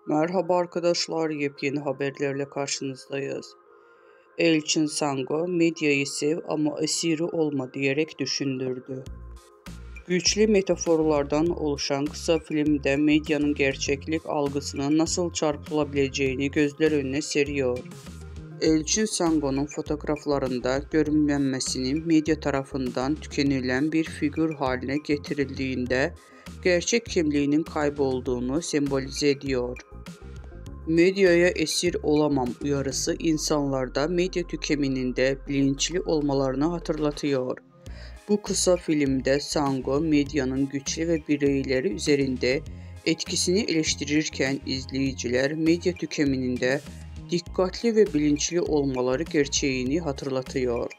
Merhaba arkadaşlar, yepyeni haberlerle karşınızdayız. Elçin Sango, medyayı sev ama esiri olma diyerek düşündürdü. Güçlü metaforlardan oluşan kısa filmde medyanın gerçeklik algısının nasıl çarpılabileceğini gözler önüne seriyor. Elçin Sango'nun fotoğraflarında görünmemesinin medya tarafından tükenilen bir figür haline getirildiğinde gerçek kimliğinin kaybolduğunu sembolize ediyor. Medyaya esir olamam uyarısı insanlarda medya tüketiminde bilinçli olmalarını hatırlatıyor. Bu kısa filmde Sango medyanın güçlü ve bireyleri üzerinde etkisini eleştirirken izleyiciler medya tüketiminde dikkatli ve bilinçli olmaları gerçeğini hatırlatıyor.